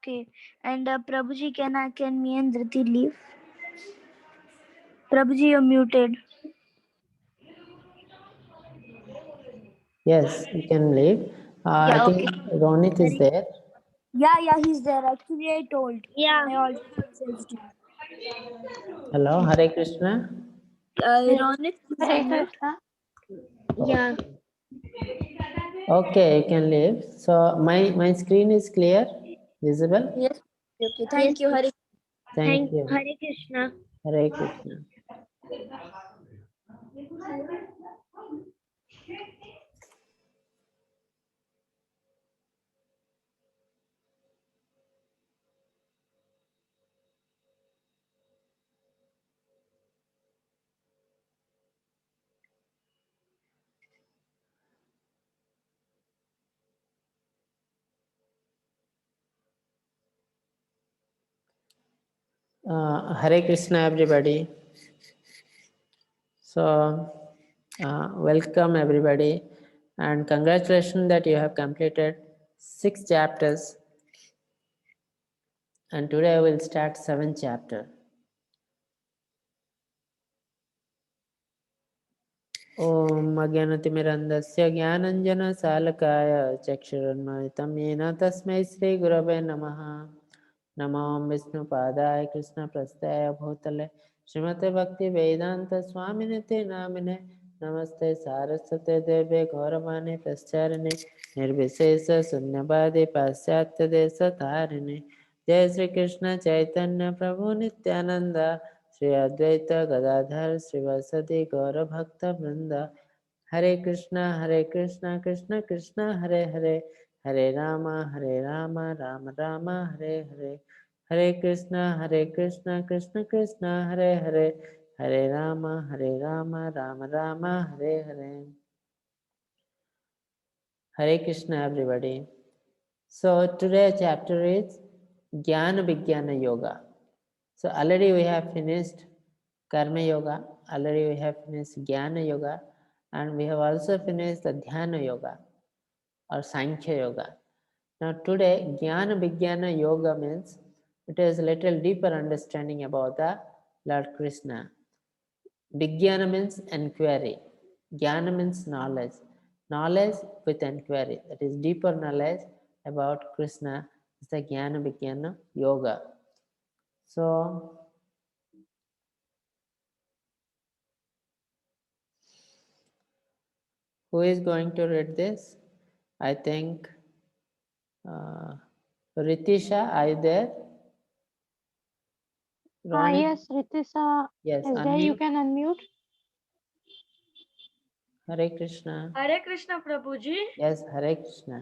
Okay. And Prabhuji, can me and Dhriti leave? Prabhuji, you're muted. Yes, you can leave. Yeah, I think okay. Ronit is there. Yeah, he's there. Actually, I told. Yeah. I already messaged him. Hello, Hare Krishna. Ronit, please Hare unmute. Krishna. Yeah. Okay, you can leave. So my screen is clear, visible. Yes. Okay. Yes. Thank you, Hari. Thank you. Hare Krishna. Hare Krishna. Hare Krishna, everybody. So, welcome everybody, and congratulations that you have completed 6 chapters. And today I will start 7th chapter. ॐ अज्ञानतिमिरन्दस्य ज्ञानञ्जनशालकाय चक्षुरुन्मिलितं येन तस्मै श्रीगुरवे नमः। नमो विष्णुपादाय कृष्णप्रस्थाय भूतले श्रीमते भक्तिवेदान्तस्वामिनिति नामिने नमस्ते सारस्वते देवे गौरवाणी प्रचारिणे निर्विशेषशून्यवादी पाश्चात्यदेशतारिणे जय श्री कृष्ण चैतन्य प्रभु नित्यानंद श्री अद्वैत गदाधर श्रीवासदि गौर भक्त वृंद हरे Krishna Krishna Krishna Hare Hare Hare Ram Ram Ram Hare Hare Hare Krishna Krishna Krishna Hare Hare Hare Ram Ram Ram Hare Hare Hare Krishna everybody. So today's chapter is Jnana Vijnana Yoga. So already we have finished Karma Yoga, already we have finished Jnana Yoga, and we have also finished the Dhyana Yoga or Sankhya Yoga. Now today Jnana Vijnana Yoga means it is a little deeper understanding about the Lord Krishna. Vijnana means inquiry. Jnana means knowledge. Knowledge with inquiry. That is deeper knowledge about Krishna is the Jnana Vijnana Yoga. So who is going to read this? I think Ritisha, are you there? Ronit? Yes, Ritisha Yes, is there. You unmute. can unmute. Hare Krishna. Hare Krishna, Prabhuji. Yes, Hare Krishna.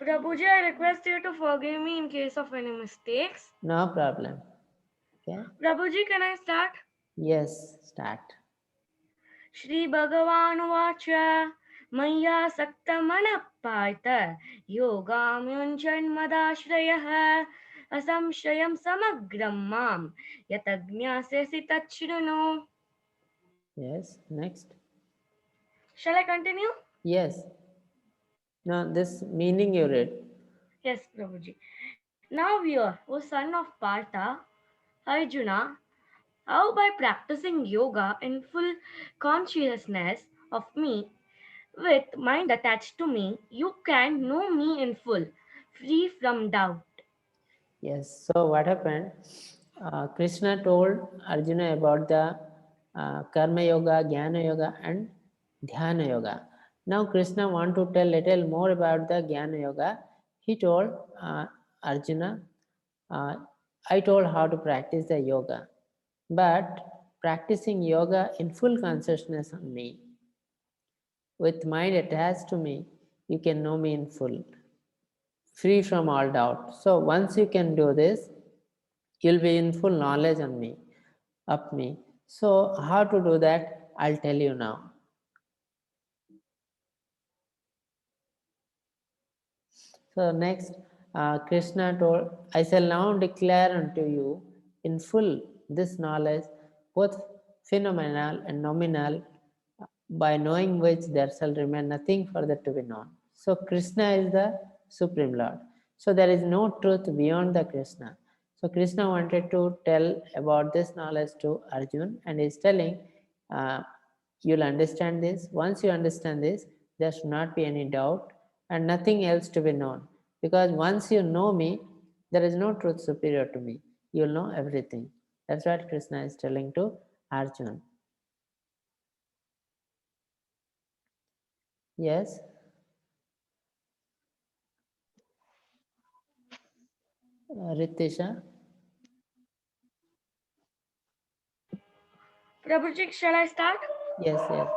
Prabhuji, I request you to forgive me in case of any mistakes. No problem. Okay. Prabhuji, can I start? Yes, start. Shri Bhagavan Vacha Maya Saktamana Partha Yogam Yunchan Madashrayah Asamshayam Samagram Mam Yatagnyasesi Tachrunu. Yes, next. Shall I continue? Yes. Now this meaning you read. Yes, Prabhuji. Now here, O son of Partha, Arjuna, how by practicing yoga in full consciousness of me, with mind attached to me, you can know me in full, free from doubt. Yes. So what happened? Krishna told Arjuna about the Karma Yoga, Jnana Yoga, and Dhyana Yoga. Now Krishna want to tell little more about the Jnana Yoga. He told Arjuna, I told how to practice the yoga, but practicing yoga in full consciousness on me, with mind attached to me, you can know me in full, free from all doubt. So once you can do this, you'll be in full knowledge on me, of me. So how to do that, I'll tell you now. So next, Krishna told, I shall now declare unto you in full this knowledge, both phenomenal and nominal, by knowing which there shall remain nothing further to be known. So Krishna is the Supreme Lord. So there is no truth beyond the Krishna. So Krishna wanted to tell about this knowledge to Arjun, and he's telling, you'll understand this. Once you understand this, there should not be any doubt and nothing else to be known. Because once you know me, there is no truth superior to me. You'll know everything. That's what Krishna is telling to Arjun. Yes? Ritisha? Prabhuji, shall I start? Yes, yes.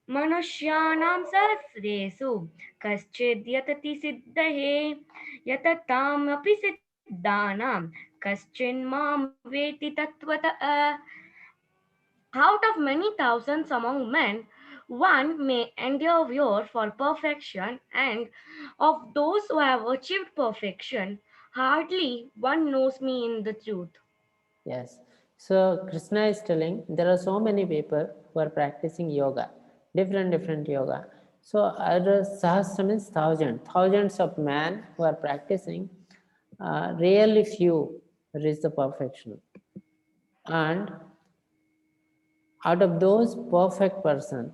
मनुष्याणां सहस्रेषु कश्चिद् यतति सिद्धये यततामपि सिद्धानां कश्चिन्मां वेति तत्त्वतः. Out of many thousands among men, one may endure for perfection, and of those who have achieved perfection, hardly one knows me in the truth. Yes. So Krishna is telling there are so many people who are practicing yoga, different yoga. So other sahasra means thousands of men who are practicing. Really few reach the perfection, and out of those perfect person,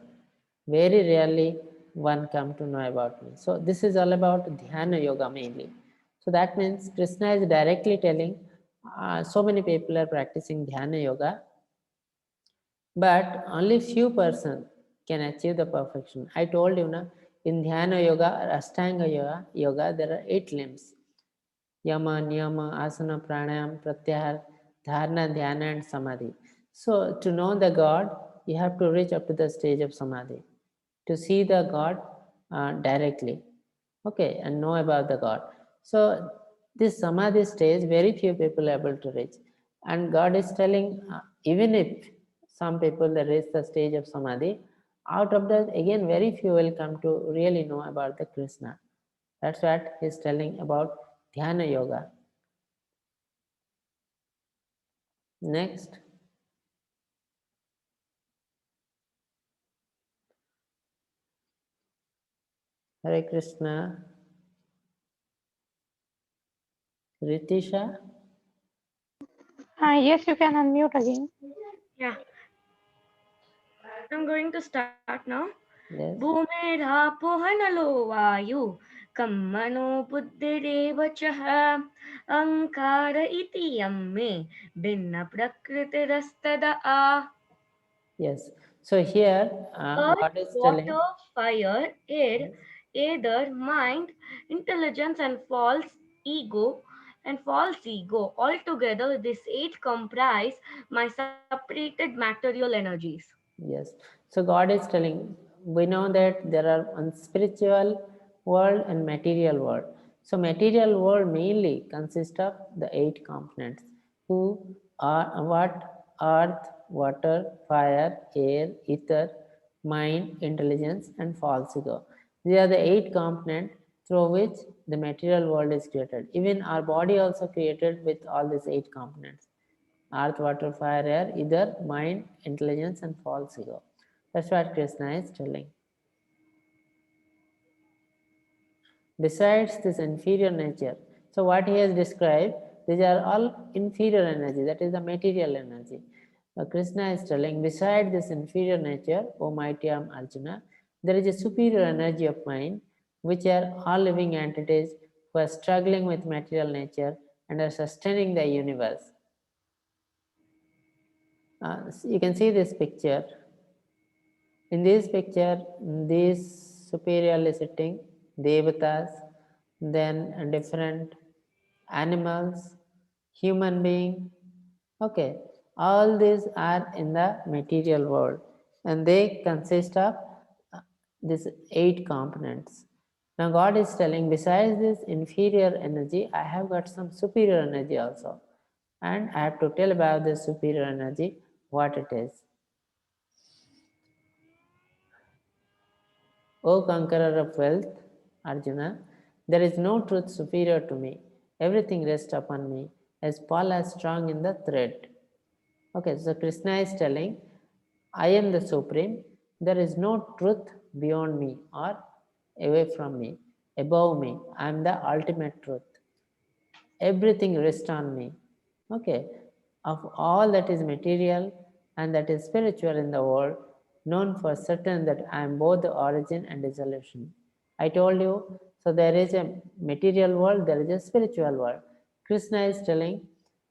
very rarely one come to know about me. So this is all about dhyana yoga mainly. So that means Krishna is directly telling so many people are practicing dhyana yoga, but only few person can achieve the perfection. I told you na, in dhyana yoga or ashtanga yoga there are 8 limbs: yama, niyama, asana, pranayam, pratyahar, dharana, dhyana, and samadhi. So to know the God, you have to reach up to the stage of samadhi to see the God directly, okay, and know about the God. So this samadhi stage, very few people are able to reach, and God is telling, even if some people that reach the stage of samadhi, out of that again very few will come to really know about the Krishna. That's what he's telling about dhyana yoga. Next, Hare Krishna, Ritisha. Yes, you can unmute again. Yeah, I'm going to start now. Yes. भूमेरापोहनलो वायु कं मनो बुद्धिरेव चः अहङ्कार इति यं मे भिन्नप्रकृतिरस्तदा. Yes. So here Earth, God is telling. water, fire, air, either mind, intelligence, and false ego. Altogether, these 8 comprise my separated material energies. Yes. So God is telling, we know that there are one spiritual world and material world. So material world mainly consists of the 8 components, who are what: earth, water, fire, air, ether, mind, intelligence, and false ego. These are the 8 components through which the material world is created. Even our body also created with all these 8 components: earth, water, fire, air, either mind, intelligence, and false ego. That's what Krishna is telling. Besides this inferior nature, so what he has described, these are all inferior energy, that is the material energy. Krishna is telling, beside this inferior nature, O mighty Arjuna, there is a superior energy of mind, which are all living entities who are struggling with material nature and are sustaining the universe. You can see this picture. In this picture, these superiorly sitting devatas, then different animals, human being, okay, all these are in the material world, and they consist of these 8 components. Now God is telling, besides this inferior energy, I have got some superior energy also, and I have to tell about this superior energy, what it is. O conqueror of wealth, Arjuna, there is no truth superior to me. Everything rests upon me, as Paul is strong in the thread. Okay, so Krishna is telling, I am the supreme. There is no truth beyond me or away from me. above me. I am the ultimate truth. Everything rests on me. Okay. Of all that is material and that is spiritual in the world, known for certain that I am both the origin and dissolution. I told you, so there is a material world, there is a spiritual world. Krishna is telling,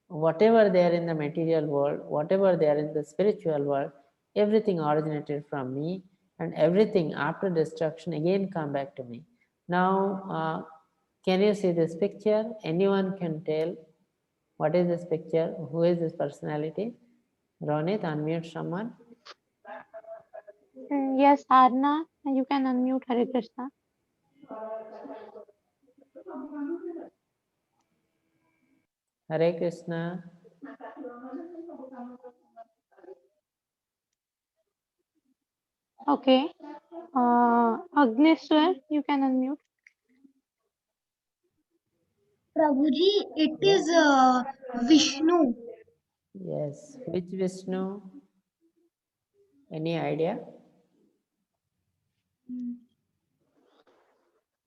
whatever there in the material world, whatever there in the spiritual world, everything originated from me, and everything after destruction again come back to me. Now, can you see this picture? Anyone can tell what is this picture? Who is this personality? Ronit, unmute someone. Yes, Arna, you can unmute. Hare Krishna. Hare Krishna. Okay. Agneswar, you can unmute. Prabhuji, it Yes. is Vishnu. Yes. Which Vishnu? Any idea?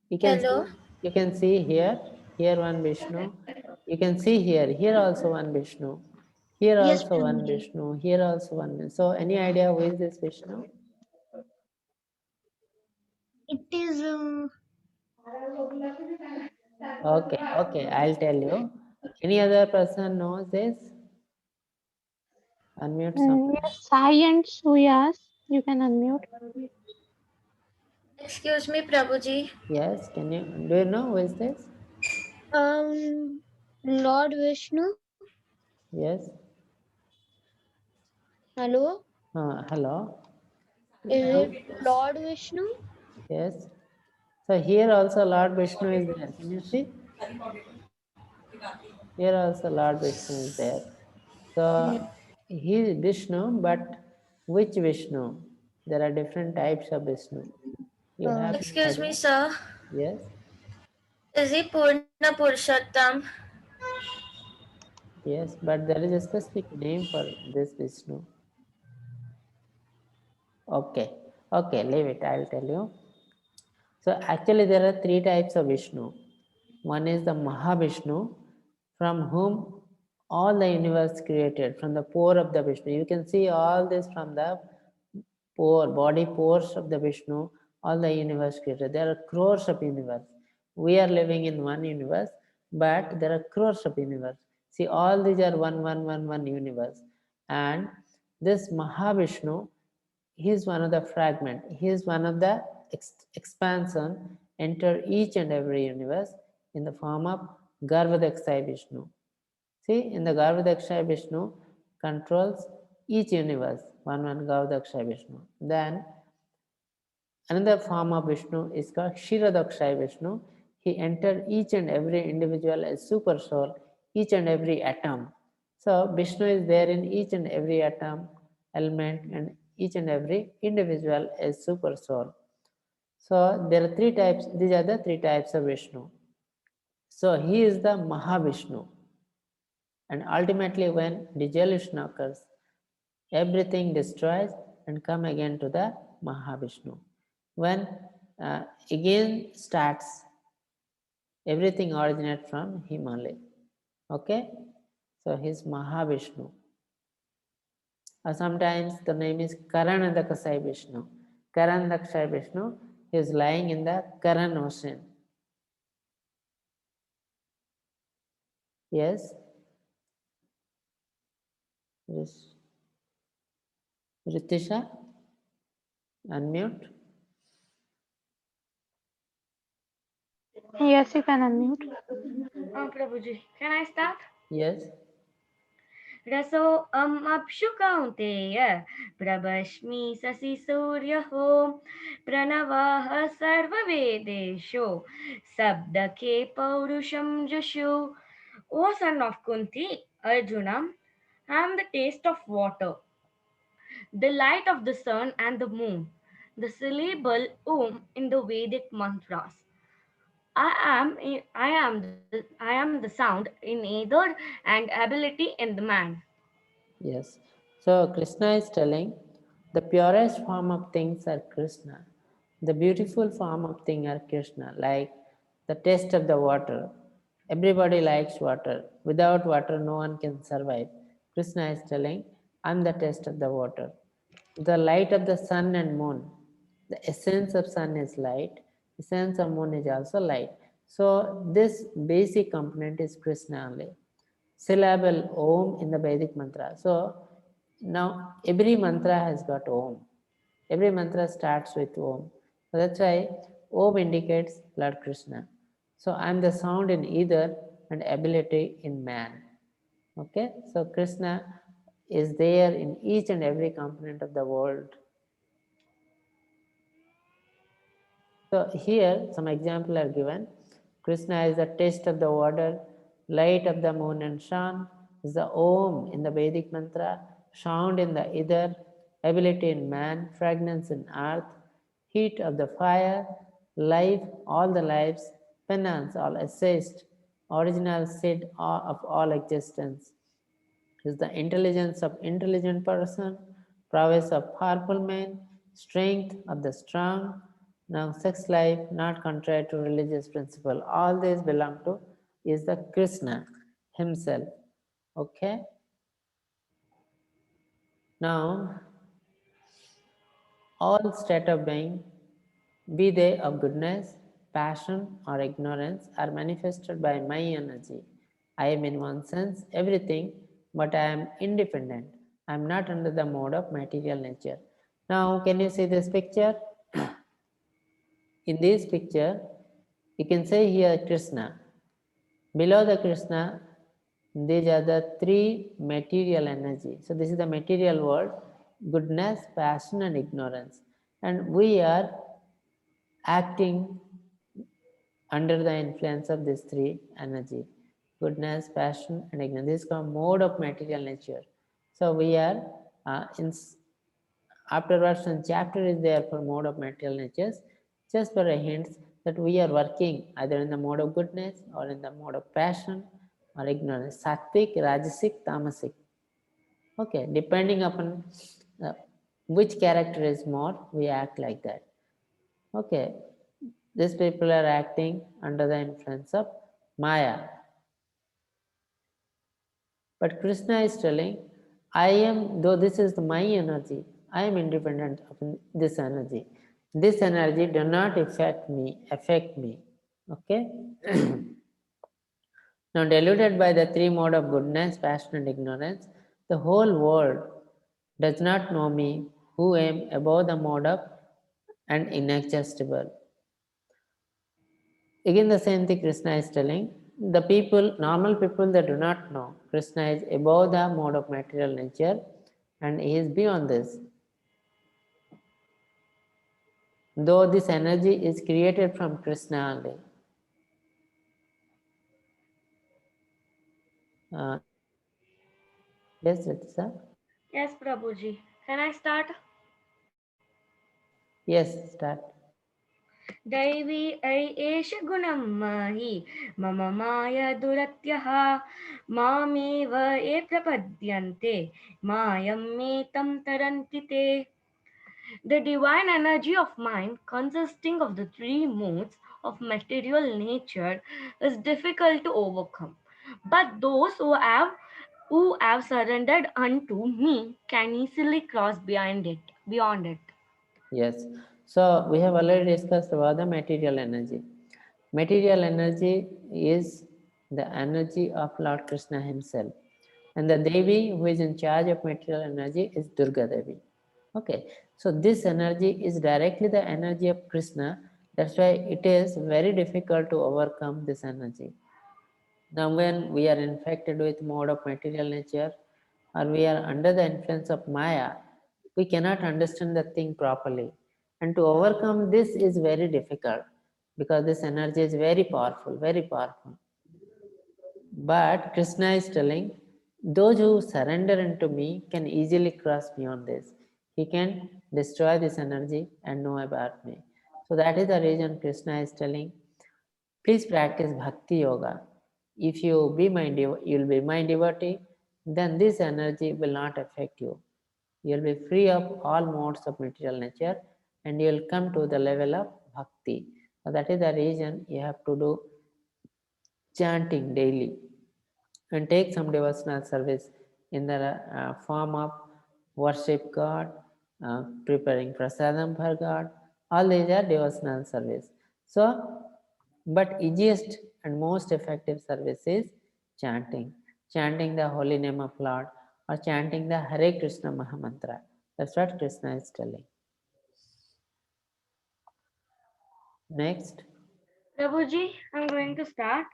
You can Hello. see, you can see here one Vishnu. You can see here also one Vishnu. Here Yes, also one Prabhuji. Vishnu. Here also one Vishnu. So any idea who is this Vishnu? It is Okay, I'll tell you. Any other person knows this? Unmute someone. Yes, Sai and Suyas, you can unmute. excuse me, Prabhuji. Yes, do you know who is this? Lord Vishnu. Yes. Hello. Hello. Is it Lord Vishnu? Yes. So here also Lord Vishnu is there. Can you see? Here also Lord Vishnu is there. So he is Vishnu, but which Vishnu? There are different types of Vishnu. You have no Excuse me, idea? sir. Yes. Is he Purna Purushottam? Yes, but there is a specific name for this Vishnu. Okay. Okay, leave it. I'll tell you. So actually there are three types of Vishnu. One is the Mahavishnu, from whom all the universe created, from the pore of the Vishnu. You can see all this from the body pores of the Vishnu, all the universe created. There are crores of universe. We are living in one universe, but there are crores of universe. See, all these are one universe. And this Mahavishnu, he is one of the fragment. He is one of the expansion enter each and every universe in the form of Garvadakshay Vishnu. See, in the Garvadakshay Vishnu controls each universe, one Garvadakshay Vishnu. Then another form of Vishnu is called Kshiradakshay Vishnu. He entered each and every individual as super soul, each and every atom. So Vishnu is there in each and every atom, element, and each and every individual as super soul. So there are three types. These are the three types of Vishnu. So he is the Mahavishnu. And ultimately when dissolution occurs, everything destroys and come again to the Mahavishnu. When again starts, everything originates from him only. Okay? So he's Mahavishnu. Or sometimes the name is Karanadakshay Vishnu. Karanadakshay Vishnu is lying in the Karan ocean. Yes? Ritisha? Unmute. Yes, you can unmute. Prabhuji, can I start? Yes. रसो अप्सु कौन्तेय प्रभस्मि शशि सूर्यः प्रणवः सर्ववेदेषु शब्दके पौरुषं जुषु. O son of Kunti, Arjuna, I am the taste of water, the light of the sun and the moon, the syllable in the Vedic mantras. I am the sound in either and ability in the man. Yes. So Krishna is telling the purest form of things are Krishna. The beautiful form of thing are Krishna. Like the taste of the water. Everybody likes water. Without water, no one can survive. Krishna is telling, I'm the taste of the water. The light of the sun and moon. The essence of sun is light. The essence of moon is also light. So this basic component is Krishna only. Syllable Om in the Vedic mantra. So now every mantra has got Om. Every mantra starts with Om. So that's why Om indicates Lord Krishna. So I'm the sound in either and ability in man. Okay, so Krishna is there in each and every component of the world. So here some examples are given. Krishna is the taste of the water, light of the moon and sun, is the Om in the Vedic mantra, sound in the ether, ability in man, fragrance in earth, heat of the fire, life, all the lives, penance, all assist, original seed of all existence, is the intelligence of intelligent person, prowess of powerful man, strength of the strong. Now sex life not contrary to religious principle. All these belong to is the Krishna himself. Okay. Now all state of being, be they of goodness, passion or ignorance, are manifested by my energy. I am in one sense everything, but I am independent. I am not under the mode of material nature. Now, can you see this picture? In this picture, you can say here Krishna. Below the Krishna, these are the three material energy. So this is the material world, goodness, passion and ignorance. And we are acting under the influence of these three energy, goodness, passion and ignorance. This is called mode of material nature. So we are afterwards some chapter is there for mode of material natures, just for a hint that we are working either in the mode of goodness or in the mode of passion or ignorance, sattvic, rajasic, tamasic. Okay, depending upon which character is more, we act like that. Okay, these people are acting under the influence of Maya. But Krishna is telling, I am, though this is my energy, I am independent of this energy. This energy does not affect me. Okay? Now, deluded by the three modes of goodness, passion, and ignorance, the whole world does not know me, who am above the mode of and inexhaustible. Again, the same thing Krishna is telling. The people, normal people, they do not know. Krishna is above the mode of material nature and he is beyond this. Though this energy is created from Krishna only. Yes, Ritisa? Yes, Prabhuji. Can I start? Yes, start. दैवी एष गुणं महि मम माया दुरत्यः मामेव ये प्रपद्यन्ते मायं मे तं तरन्ति ते. The divine energy of mind, consisting of the three modes of material nature, is difficult to overcome. But those who have surrendered unto me can easily cross beyond it. Yes. So we have already discussed about the material energy. Material energy is the energy of Lord Krishna himself. And the Devi who is in charge of material energy is Durga Devi. Okay. So this energy is directly the energy of Krishna. That's why it is very difficult to overcome this energy. Now when we are infected with mode of material nature or we are under the influence of Maya, we cannot understand the thing properly. And to overcome this is very difficult because this energy is very powerful, very powerful. But Krishna is telling, those who surrender unto me can easily cross beyond this. He can destroy this energy and know about me. So that is the reason Krishna is telling, please practice Bhakti Yoga. If you will be my devotee, then this energy will not affect you. You will be free of all modes of material nature and you will come to the level of Bhakti. So that is the reason you have to do chanting daily and take some devotional service in the form of worship God, preparing prasadam for God. All these are devotional service. So, but easiest and most effective service is chanting. Chanting the holy name of Lord or chanting the Hare Krishna Mahamantra. That's what Krishna is telling. Next. Prabhuji, I'm going to start.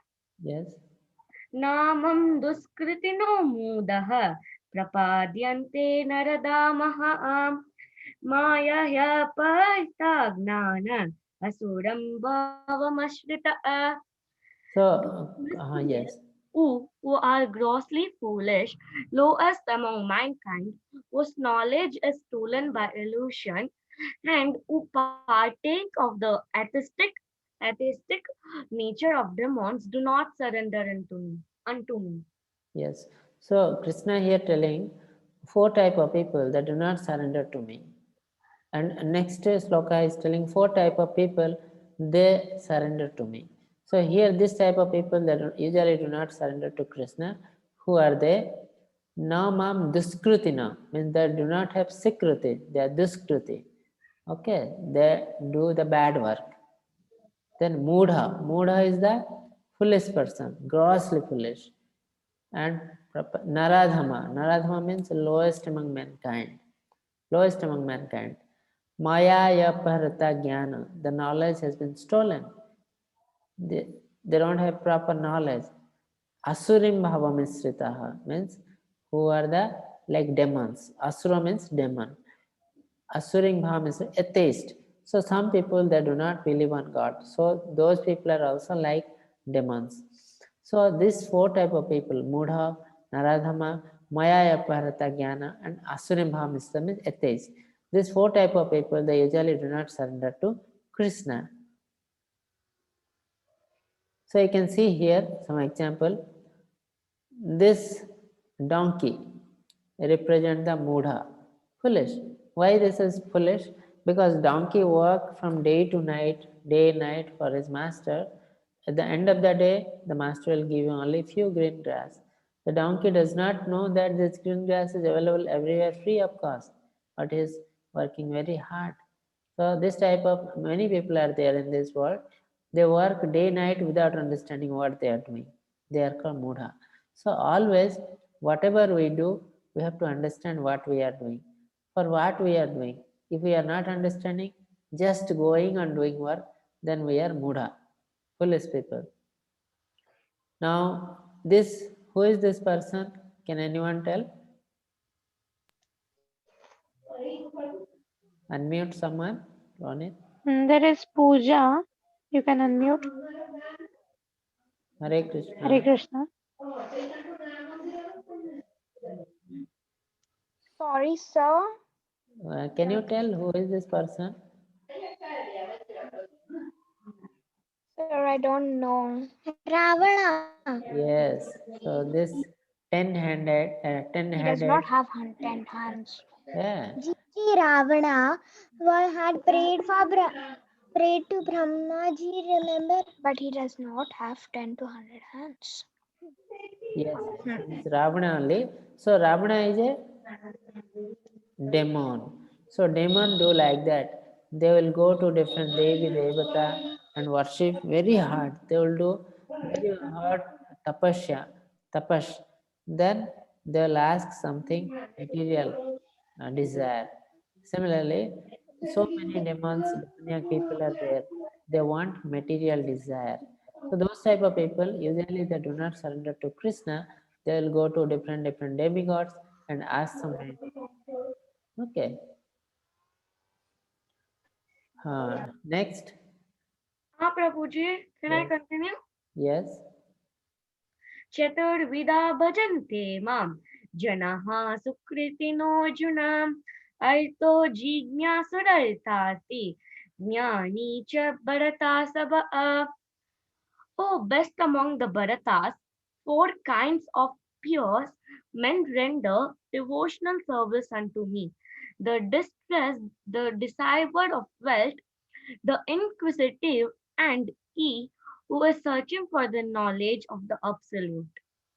Yes. Namam duskritino mudah prapadyante naradamah maya paita gnana asuram bhavamashrita. So, yes. Who are grossly foolish, lowest among mankind, whose knowledge is stolen by illusion, and who partake of the atheistic nature of demons, do not surrender unto me. Yes. So Krishna here telling four type of people that do not surrender to me. And next sloka is telling four type of people they surrender to me. So here this type of people that usually do not surrender to Krishna, who are they? Namam duskrutina, means they do not have sikruti, they are duskruti. Okay, they do the bad work. Then mudha. Mudha is the foolish person, grossly foolish. And naradhama. Naradhama means lowest among mankind. Lowest among mankind. Maya yaparata jnana. The knowledge has been stolen. They don't have proper knowledge. Asurim bhava misritaha means who are the like demons. Asura means demon. Asuring bhava is atheist. So some people they do not believe on God. So those people are also like demons. So these four type of people, Mudha, Naradhama, Maya Aparata Jnana, and Asurim bhava means atheist. These four type of people they usually do not surrender to Krishna. So you can see here some example. This donkey represent the Mudha, foolish. Why this is foolish? Because donkey work from day to night, day and night for his master. At the end of the day, the master will give you only few green grass. The donkey does not know that this green grass is available everywhere free of cost, but he is working very hard. So this type of many people are there in this world. They work day night without understanding what they are doing. They are called mudha. So always, whatever we do, we have to understand what we are doing. For what we are doing, if we are not understanding, just going and doing work, then we are mudha, foolish people. Now, who is this person? Can anyone tell? Unmute someone, Ronit. There is Pooja. You can unmute. Hare Krishna. Hare Krishna. Sorry, sir. Can you tell who is this person? Sir, I don't know. Ravana. Yes. So this ten-headed, He does ten-headed. not have 10 hands. Yeah. Ji Ravana had prayed to Brahma ji, remember? But he does not have 10 to 100 hands. Yes. It's Ravana only. So Ravana is a demon. So demon do like that. They will go to different Devi Devata and worship very hard. They will do very hard tapash. Then they will ask something material desire. Similarly, so many demons, demoniac people are there. They want material desire. So those type of people usually they do not surrender to Krishna. They will go to different demigods and ask some. Okay. Next. Prabhuji, can I Yes. continue? Yes. चतुर्विधा भजन्ते मां जनाः सुकृतिनोऽर्जुन अर्थो जिज्ञासुरर्थाति ज्ञानी च भरतासव. Oh, best among the Bharatas, four kinds of pious men render devotional service unto me: the distressed, the desired of wealth, the inquisitive, and he who is searching for the knowledge of the absolute.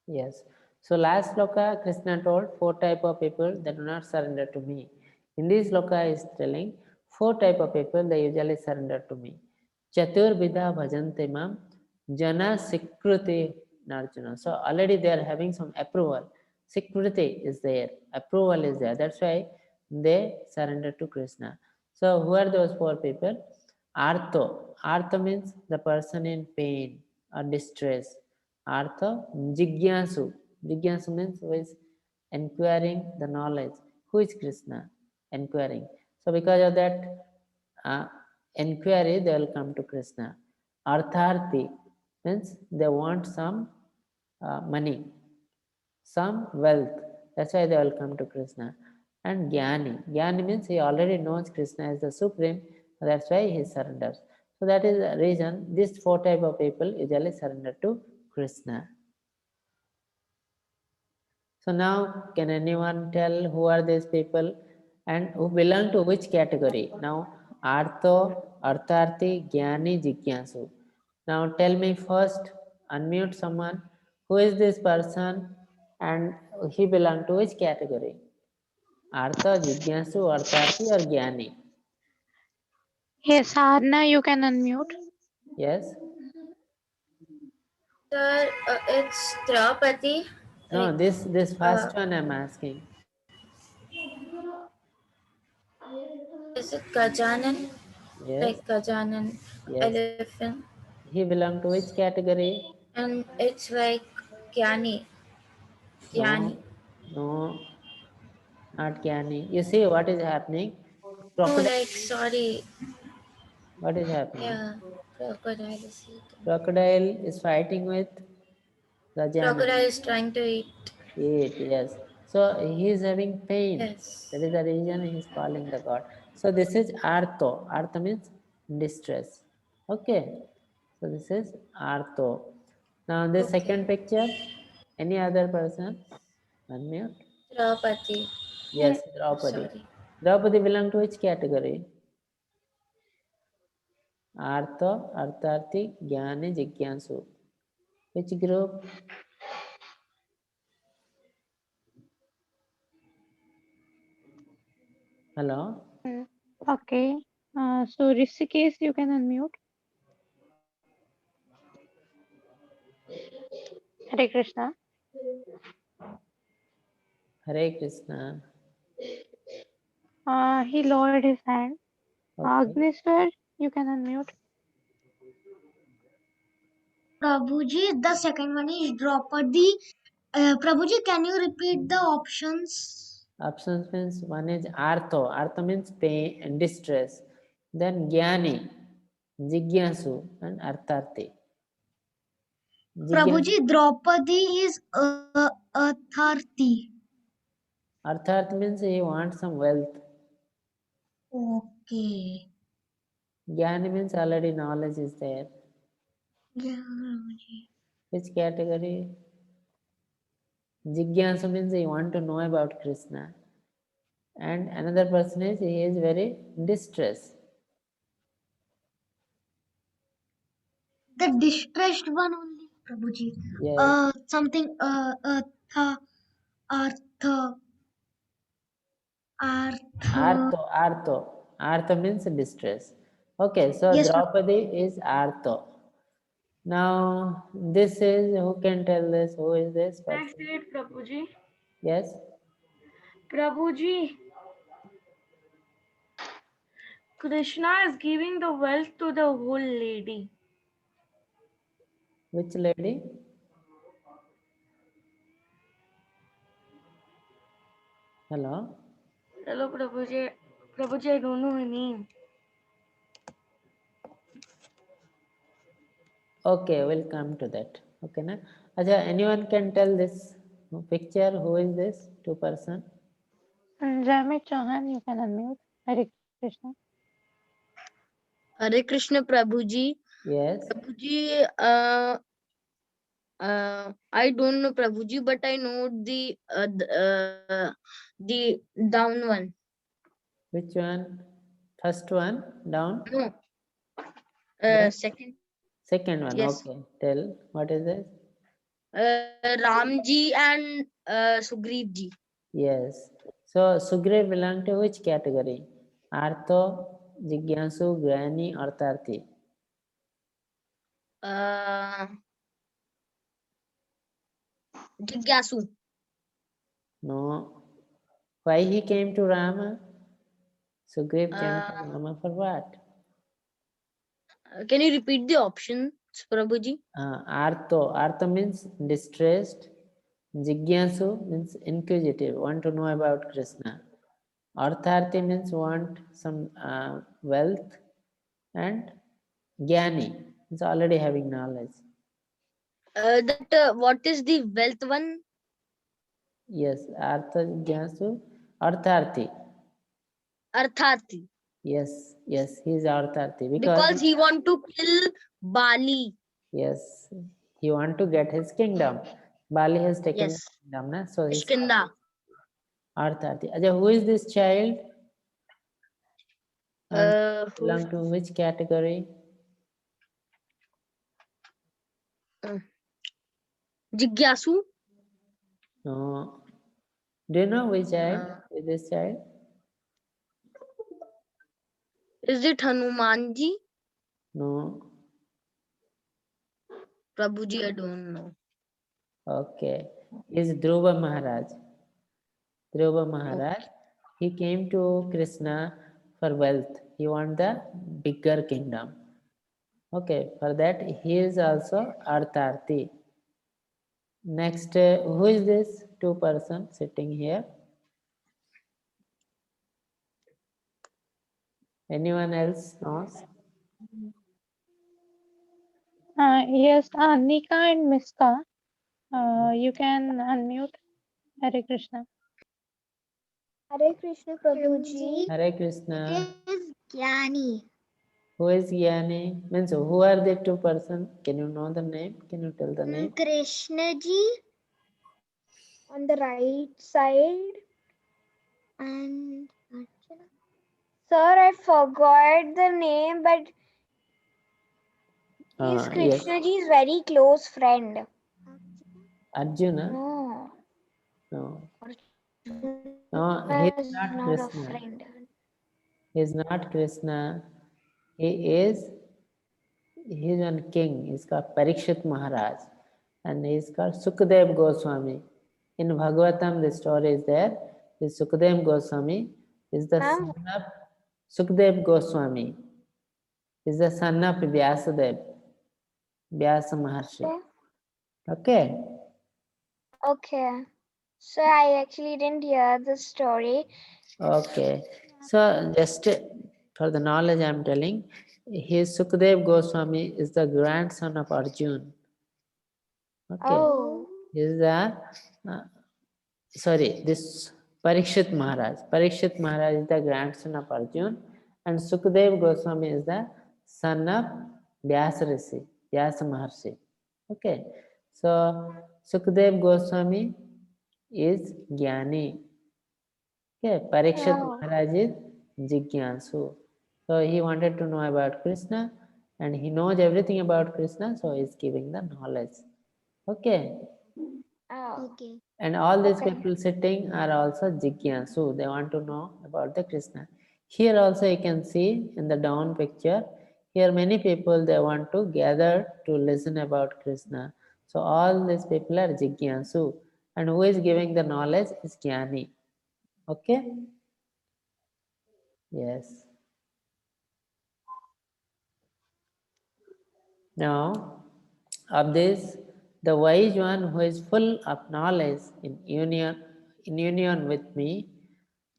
Yes. So last sloka, Krishna told 4 type of people that do not surrender to me. In this sloka is telling 4 type of people they usually surrender to me. Chaturvidha bhajante mam jana sikruti narjuna. So already they are having some approval. Sikruti is there, approval is there. That's why they surrender to Krishna. So who are those 4 people? Artho. Artho means the person in pain or distress. Artha, Jigyasu. Jigyasu means who is inquiring the knowledge. Who is Krishna? Inquiring. So because of that inquiry, they will come to Krishna. Artharthi means they want some money, some wealth. That's why they will come to Krishna. And Jnani. Jnani means he already knows Krishna is the supreme. That's why he surrenders. So that is the reason these 4 type of people usually surrender to Krishna. So now, can anyone tell who are these people and who belong to which category? Now, Artho, Artharthi, Jnani, Jigyasu. Now tell me first, unmute someone. Who is this person and he belong to which category? Artha, Jigyasu, Artharthi or Jnani? Yes, Sarna, you can unmute. Yes? Sir, it's Draupadi. No, this first one I'm asking. Is it Gajanan? Yes, Like Gajanan, yes. elephant. He belong to which category? And it's like Gyani. Gyani. No, not Jnani. You see what is happening? Oh, Crocodile. like, sorry. What is happening? Yeah, crocodile is eating. Crocodile is fighting with Gajana. Crocodile is trying to eat. Yes. So he is having pain. Yes. That is the reason he is calling the god. So this is Artho. Artho means distress. Okay. So this is Artho. Now the Okay. second picture. Any other person? Unmute. Draupadi. Yes, Draupadi. Sorry. Draupadi belong to which category? Artho, Artharthi, Jnani, Jigyansu. Which group? Hello? Okay. So Rishikesh, you can unmute. Hare Krishna. Hare Krishna. He lowered his hand. Okay. Agneswar, you can unmute. Prabhuji, the second one is Draupadi. Prabhuji, can you repeat the options? Options means one is Artho. Artho means pain and distress. Then Jnani, Jigyasu, and Artharthi. Prabhuji, Draupadi is Atharthi. Artharthi means he wants some wealth. Okay. Jnani means already knowledge is there. Yeah, Prabhuji. Which category? Jigyasu means he want to know about Krishna. And another person is he is very distressed. The distressed one only, Prabhuji. Yes. Something Artha. Artho means distress. Okay, so Yes, Draupadi is Artho. Now, this is, who can tell this? Who is this Can I person? say it, Prabhuji? Yes? Prabhuji, Krishna is giving the wealth to the whole lady. Which lady? Hello? Hello, Prabhuji. Prabhuji, I don't know her name. Okay, we'll come to that. Okay, na? Acha, anyone can tell this picture? Who is this? Two person? Jamit Chauhan, you can unmute. Hare Krishna. Hare Krishna Prabhuji. Yes. Prabhuji, I don't know Prabhuji, but I know the down one. Which one? First one, down? No, Second. Second one, Yes. okay. Tell, what is it? Ramji and Sugriv ji. Yes. So Sugriv belong to which category? Artho, Jigyansu, Gyani, or Tarthi? Jigyasu. No. Why he came to Rama? Sugriv came to Uh, Rama for what? Can you repeat the options, Prabhuji? Artho. Artho means distressed. Jigyansu means inquisitive, want to know about Krishna. Artharthi means want some wealth. And Gyani is already having knowledge. What is the wealth one? Yes, Artha Jigyansu, Artharthi. Artharthi. Yes, yes, he is Artharthi Because he want to kill Bali. yes, he want to get his kingdom. Bali has taken Yes. the kingdom, na? So he's Ishkinda. Artharthi. Aja, who is this child? And Who? belong to which category? Jigyasu. No. Do you know which child is this child? Is it Hanumanji? No. Prabhuji, I don't know. Okay. Is Dhruva Maharaj. Dhruva Maharaj, he came to Krishna for wealth. He want the bigger kingdom. Okay, for that he is also Artharthi. Next, who is this two person sitting here? Anyone else knows? Yes, Anika and Miska. You can unmute. Hare Krishna. Hare Krishna Prabhuji. Hare Krishna. It is Gyani. Who is Gyani? Means who are the two person? Can you know the name? Can you tell the name? Krishna ji On the right side. and Arjuna. Sir, I forgot the name, but he's Yes. Krishna ji's very close friend. Arjuna? No. No. No, he is Is not not a Krishna. friend. He is not Krishna. He is one king. He's called Parikshit Maharaj. And he's called Sukadev Goswami. In Bhagavatam, the story is there. This Sukadev Goswami is the son of Sukadev Goswami. Is the son of Vyasadev, Vyasa Maharshi. Okay. Okay. So I actually didn't hear the story. Okay. So just for the knowledge I'm telling, his Sukadev Goswami is the grandson of Arjun. Okay. Oh. He is the this Parikshit Maharaj. Parikshit Maharaj is the grandson of Arjun, and Sukadev Goswami is the son of Vyasa Rishi, Vyasa Maharshi. Okay. So Sukadev Goswami is Gyani. Okay, Parikshit Maharaj is Jigyansu. So he wanted to know about Krishna and he knows everything about Krishna, so he is giving the knowledge. Okay. Oh. Okay. And all these people sitting are also Jigyansu. They want to know about the Krishna. Here also you can see in the down picture, here many people they want to gather to listen about Krishna. So all these people are Jigyansu. And who is giving the knowledge is Jnani. Okay? Yes. Now, of this, the wise one who is full of knowledge in union with me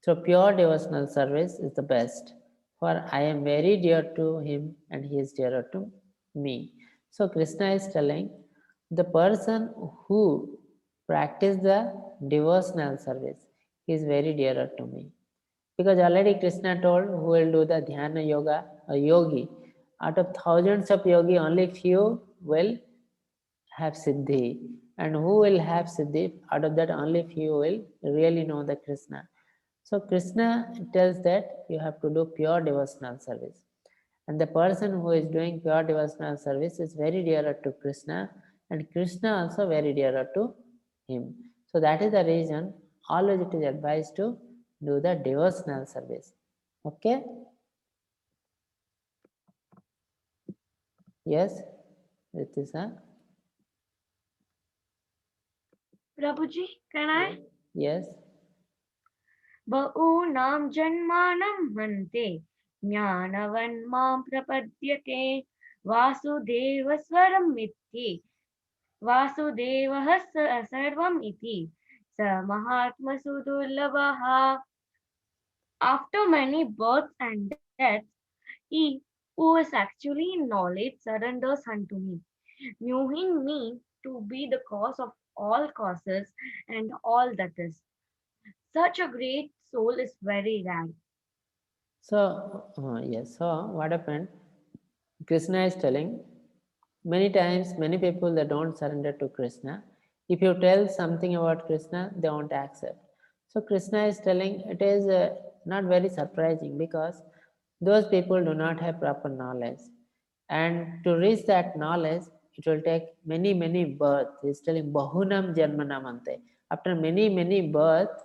through pure devotional service is the best, for I am very dear to him and he is dearer to me. So Krishna is telling the person who practice the devotional service is very dearer to me. Because already Krishna told who will do the dhyana yoga, a yogi. Out of thousands of yogi, only few will have siddhi. And who will have siddhi? Out of that, only few will really know the Krishna. So Krishna tells that you have to do pure devotional service. And the person who is doing pure devotional service is very dearer to Krishna, and Krishna also very dearer to him. So that is the reason always it is advised to do the devotional service. Okay? Yes, Ritika? Prabhuji, can I? Yes. Bahunam janmanam hante jnanavan mam prapadyate vasudeva swaram iti vasudevah sarvam iti sa mahatma sudurlabha. After many births and deaths, he who is actually in knowledge surrenders unto me, knowing me to be the cause of all causes and all that is. Such a great soul is very rare. So, yes, so what happened? Krishna is telling many times, many people that don't surrender to Krishna. If you tell something about Krishna, they won't accept. So, Krishna is telling it is not very surprising because those people do not have proper knowledge. And to reach that knowledge, it will take many, many births. He is telling Bahunam Janmanamante. After many, many births,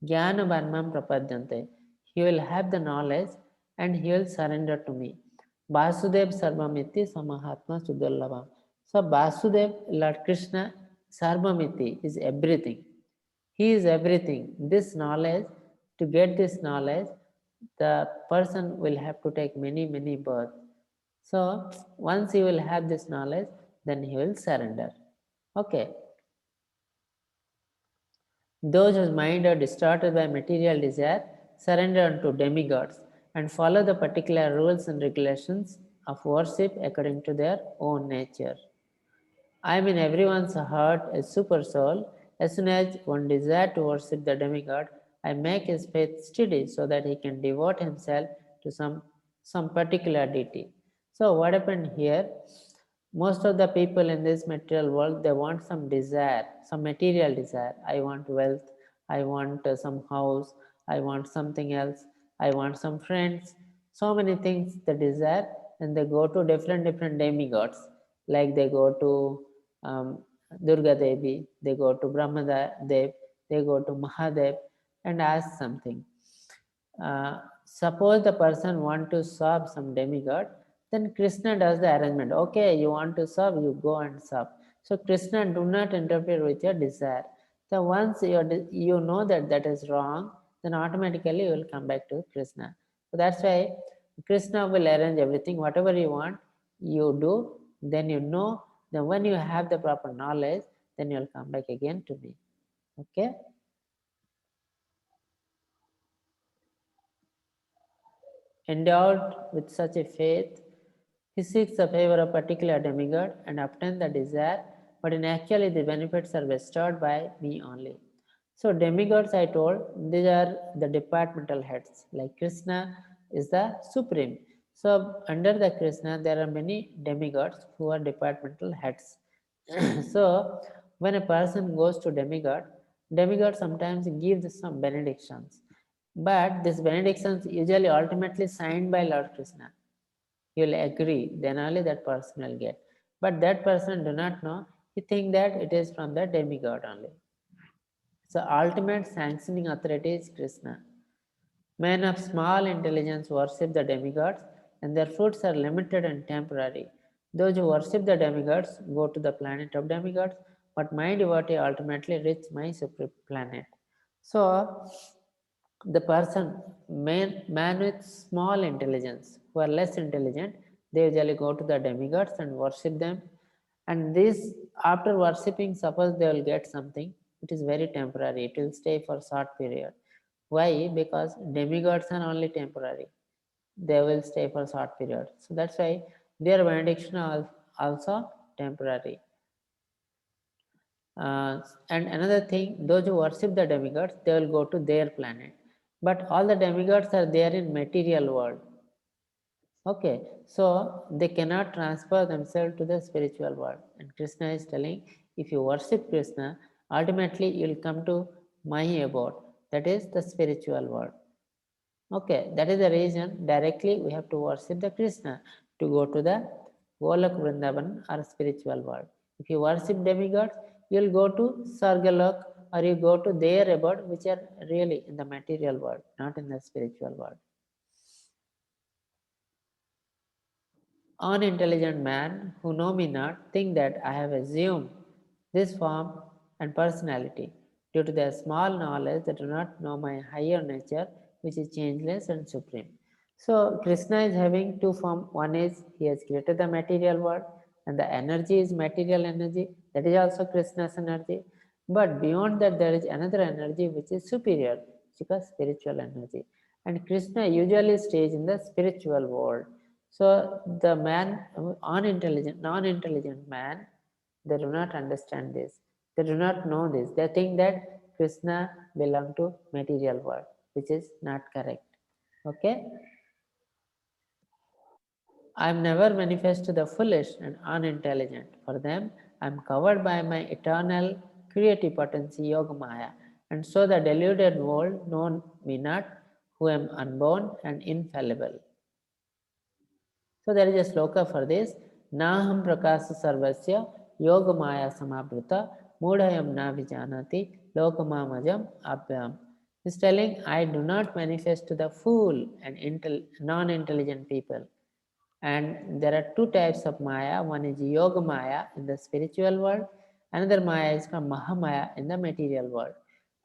Jnana Varmam Prapadyante. He will have the knowledge and he will surrender to me. Vasudev Sarvamiti Samahatma Sudurlabham. So Vasudev, Lord Krishna, Sarvamiti is everything. He is everything. This knowledge, to get this knowledge, the person will have to take many, many births. So once he will have this knowledge, then he will surrender. Okay. Those whose mind are distorted by material desire surrender unto demigods and follow the particular rules and regulations of worship according to their own nature. I am in everyone's heart a super soul. As soon as one desires to worship the demigod, I make his faith steady so that he can devote himself to some particular deity. So what happened here? Most of the people in this material world, they want some desire, some material desire. I want wealth, I want some house, I want something else, I want some friends. So many things they desire, and they go to different demigods. Like they go to Durga Devi, they go to Brahma Dev, they go to Mahadev and ask something. Suppose the person want to serve some demigod, then Krishna does the arrangement. Okay, you want to serve, you go and serve. So Krishna do not interfere with your desire. So once you know that that is wrong, then automatically you will come back to Krishna. So that's why Krishna will arrange everything. Whatever you want, you do. Then you know. Then when you have the proper knowledge, then you will come back again to me. Okay. Endowed with such a faith, he seeks the favor of a particular demigod and obtains the desire, but in actuality the benefits are bestowed by me only. So demigods, I told, these are the departmental heads. Like Krishna is the supreme. So under the Krishna, there are many demigods who are departmental heads. So when a person goes to demigod sometimes gives some benedictions. But these benedictions usually ultimately signed by Lord Krishna. He will agree, then only that person will get. But that person do not know, he think that it is from the demigod only. So ultimate sanctioning authority is Krishna. Men of small intelligence worship the demigods and their fruits are limited and temporary. Those who worship the demigods go to the planet of demigods, but my devotee ultimately reach my supreme planet. So the person, man with small intelligence, who are less intelligent, they usually go to the demigods and worship them. And this, after worshipping, suppose they will get something, it is very temporary, it will stay for short period. Why? Because demigods are only temporary. They will stay for short period. So that's why their benediction are also temporary. And another thing, those who worship the demigods, they will go to their planet. But all the demigods are there in material world. Okay, so they cannot transfer themselves to the spiritual world. And Krishna is telling, if you worship Krishna, ultimately you will come to my abode, that is the spiritual world. Okay, that is the reason directly we have to worship the Krishna to go to the Golok Vrindavan or spiritual world. If you worship demigods, you will go to Sargalok or you go to their abode, which are really in the material world, not in the spiritual world. Unintelligent man who know me not think that I have assumed this form and personality due to their small knowledge that do not know my higher nature, which is changeless and supreme. So Krishna is having two forms. One is he has created the material world and the energy is material energy. That is also Krishna's energy. But beyond that, there is another energy which is superior, which is called spiritual energy. And Krishna usually stays in the spiritual world. So the man, unintelligent, non-intelligent man, they do not understand this. They do not know this. They think that Krishna belongs to material world, which is not correct. Okay? I am never manifest to the foolish and unintelligent. For them, I am covered by my eternal creative potency, Yoga Maya, and so the deluded world know me not, who am unborn and infallible. So there is a sloka for this. Naham prakasa sarvasya yoga maya samabhrita mudhayam na vijanati lokamamajam abhyam. He's telling, I do not manifest to the fool and non-intelligent people. And there are two types of Maya. One is Yoga Maya in the spiritual world. Another Maya is called Mahamaya in the material world.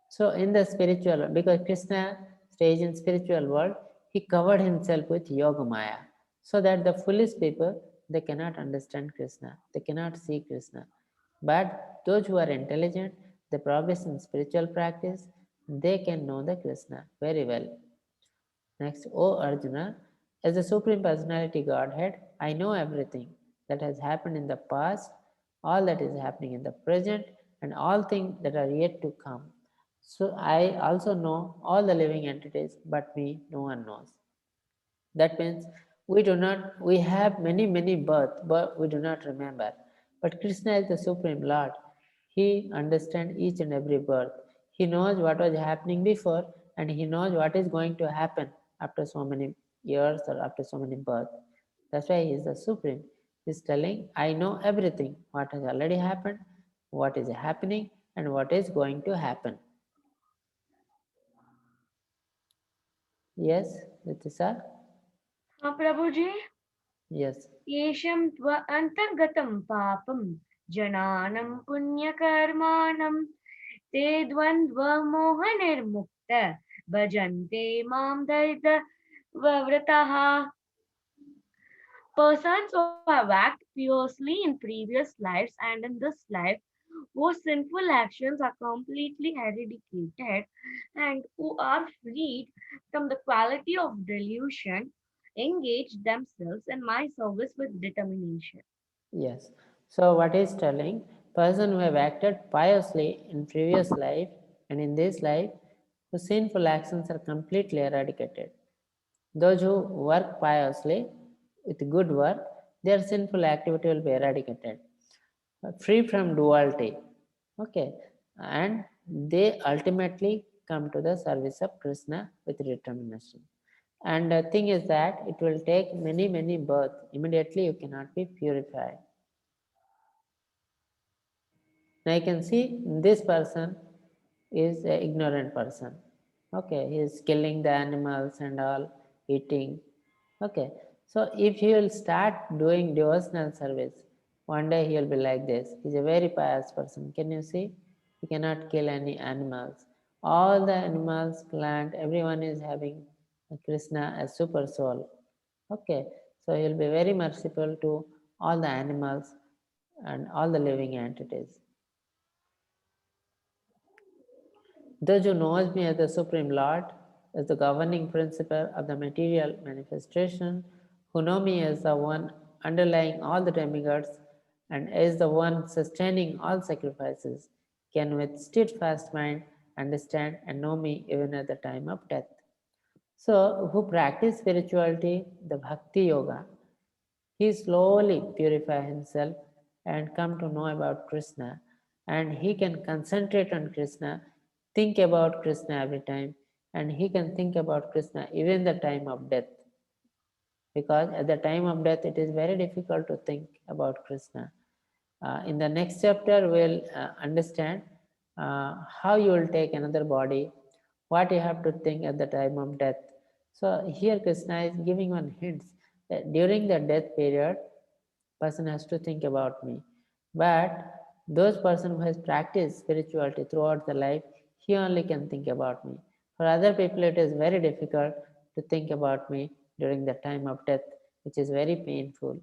So in the spiritual, because Krishna stays in spiritual world, he covered himself with Yoga Maya. So that the foolish people, they cannot understand Krishna. They cannot see Krishna. But those who are intelligent, they progress in spiritual practice, they can know the Krishna very well. Next, O Arjuna, as the Supreme Personality Godhead, I know everything that has happened in the past, all that is happening in the present, and all things that are yet to come. So I also know all the living entities, but me no one knows. That means we have many births, but we do not remember. But Krishna is the Supreme Lord. He understands each and every birth. He knows what was happening before and he knows what is going to happen after so many years or after so many births. That's why he is the Supreme. He's telling, I know everything, what has already happened, what is happening, and what is going to happen. Yes, Ritisa? Prabhuji, Yes. येषं त्व अन्तर्गतं पापं जनानं पुण्यकर्माणं ते द्वन्द्वमोहनिर्मुक्त भजन्ते मां दरिद्रव्रताः. Persons who have acted piously in previous lives and in this life, whose sinful actions are completely eradicated and who are freed from the quality of delusion, engage themselves in my service with determination. Yes. So what is telling, person who have acted piously in previous life and in this life, whose sinful actions are completely eradicated. Those who work piously with good work, their sinful activity will be eradicated, free from duality. Okay, and they ultimately come to the service of Krishna with determination. And the thing is that it will take many births. Immediately you cannot be purified. Now you can see this person is an ignorant person. Okay, he is killing the animals and all, eating. Okay, so if he will start doing devotional service, one day he will be like this. He's a very pious person. Can you see? He cannot kill any animals. All the animals, plant, everyone is having Krishna as super soul. Okay, so he will be very merciful to all the animals and all the living entities. Those who knows me as the Supreme Lord, as the governing principle of the material manifestation, who know me as the one underlying all the demigods and as the one sustaining all sacrifices, can with steadfast mind understand and know me even at the time of death. So, who practice spirituality, the Bhakti Yoga, he slowly purify himself and come to know about Krishna, and he can concentrate on Krishna, think about Krishna every time. and he can think about Krishna even the time of death. Because at the time of death, it is very difficult to think about Krishna. In the next chapter, we'll understand how you will take another body, what you have to think at the time of death. So here Krishna is giving one hint that during the death period, person has to think about me. But those person who has practiced spirituality throughout the life, he only can think about me. For other people, it is very difficult to think about me during the time of death, which is very painful.